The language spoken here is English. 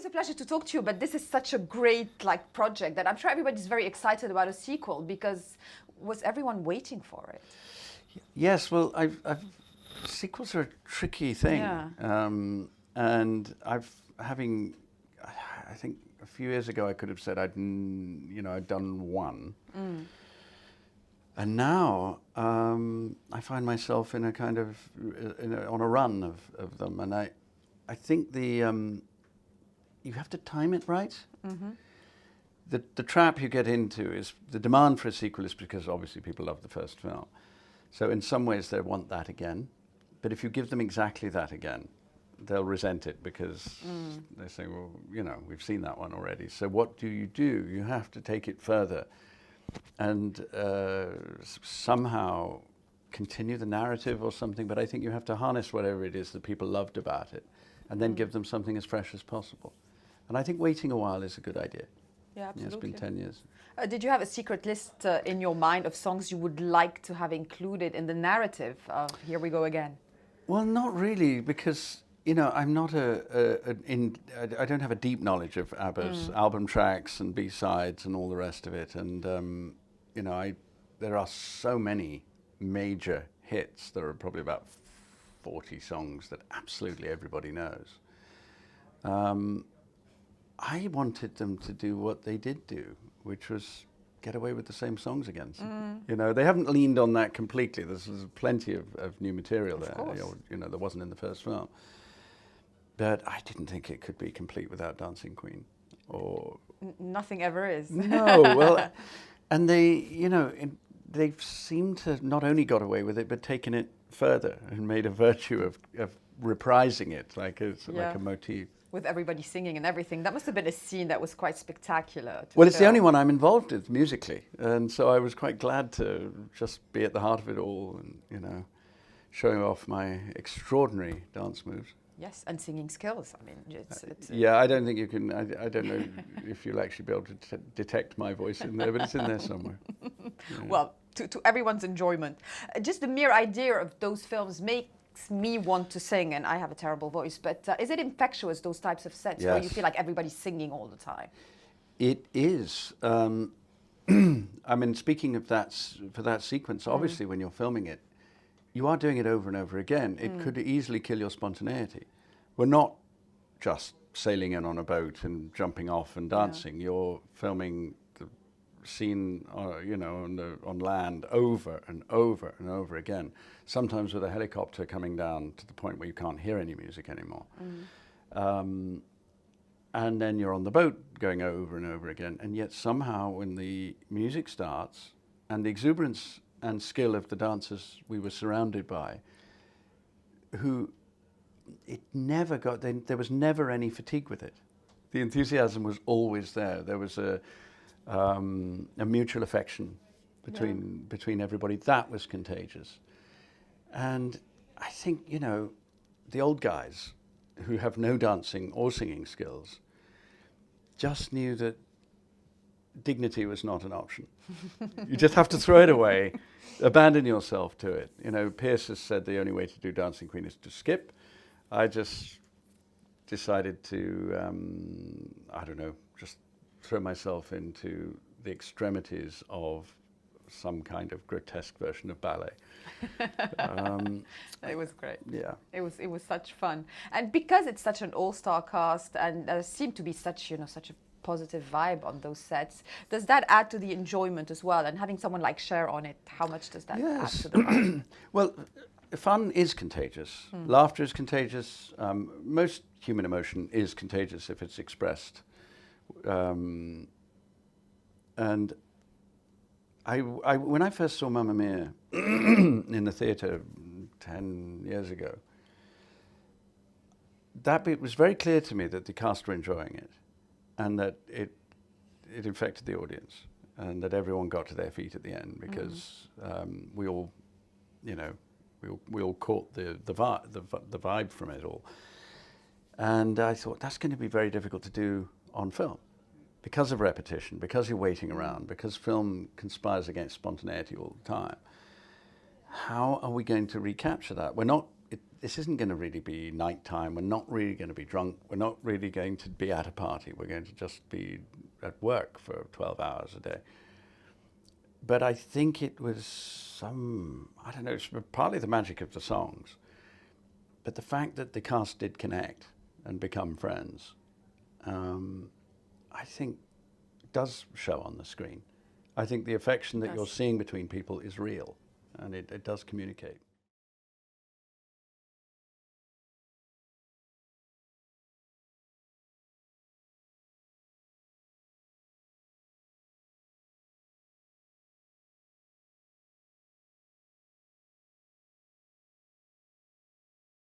always a pleasure to talk to you, but this is such a great project that I'm sure everybody's very excited about a sequel, because was everyone waiting for it? Yes, well, sequels are a tricky thing. Yeah. And I think a few years ago I could have said I'd done one. And now I find myself in a kind of, on a run of them. And I think you have to time it right. The trap you get into is the demand for a sequel is because obviously people love the first film. So in some ways they want that again. But if you give them exactly that again, they'll resent it because they say, well, we've seen that one already. So what do? You have to take it further and somehow continue the narrative or something. But I think you have to harness whatever it is that people loved about it and then give them something as fresh as possible. And I think waiting a while is a good idea. Yeah, absolutely. Yeah, it's been 10 years. Did you have a secret list in your mind of songs you would like to have included in the narrative of Here We Go Again? Well, not really, because I'm not I don't have a deep knowledge of ABBA's album tracks and B-sides and all the rest of it. And there are so many major hits. There are probably about 40 songs that absolutely everybody knows. I wanted them to do what they did do, which was get away with the same songs again. They haven't leaned on that completely. There's plenty of new material there. There wasn't in the first film. But I didn't think it could be complete without Dancing Queen. Or nothing ever is. No, well, and they've seemed to not only got away with it, but taken it further and made a virtue of reprising it like a motif. With everybody singing and everything. That must have been a scene that was quite spectacular. Well, it's the only one I'm involved with musically. And so I was quite glad to just be at the heart of it all and, showing off my extraordinary dance moves. Yes, and singing skills. I mean, it's yeah, I don't think you can, I don't know if you'll actually be able to detect my voice in there, but it's in there somewhere. Yeah. Well, to everyone's enjoyment. Just the mere idea of those films makes me want to sing, and I have a terrible voice, but is it infectious, those types of sets where you feel like everybody's singing all the time? It is. I mean, speaking of that, for that sequence, obviously when you're filming it, you are doing it over and over again. It could easily kill your spontaneity. We're not just sailing in on a boat and jumping off and dancing. You're filming the scene, on land over and over and over again. Sometimes with a helicopter coming down to the point where you can't hear any music anymore. And then you're on the boat going over and over again. And yet somehow when the music starts and the exuberance and skill of the dancers we were surrounded by, there was never any fatigue with it. The enthusiasm was always there. There was a mutual affection between everybody. That was contagious. And I think, the old guys who have no dancing or singing skills just knew that dignity was not an option. You just have to throw it away, abandon yourself to it. Pierce has said the only way to do Dancing Queen is to skip. I just decided to, just throw myself into the extremities of some kind of grotesque version of ballet. It was great. Yeah. It was such fun. And because it's such an all-star cast and there seemed to be such a positive vibe on those sets, does that add to the enjoyment as well? And having someone like Cher on it, how much does that add to the vibe? Well, fun is contagious. Laughter is contagious. Most human emotion is contagious if it's expressed. And when I first saw Mamma Mia in the theatre 10 years ago, it was very clear to me that the cast were enjoying it, and that it infected the audience, and that everyone got to their feet at the end because we all caught the vibe from it all. And I thought that's going to be very difficult to do on film, because of repetition, because you're waiting around, because film conspires against spontaneity all the time. How are we going to recapture that? this isn't going to really be nighttime. We're not really going to be drunk. We're not really going to be at a party. We're going to just be at work for 12 hours a day. But I think it was I don't know, it's partly the magic of the songs, but the fact that the cast did connect and become friends, I think does show on the screen. I think the affection that you're seeing between people is real, and it does communicate.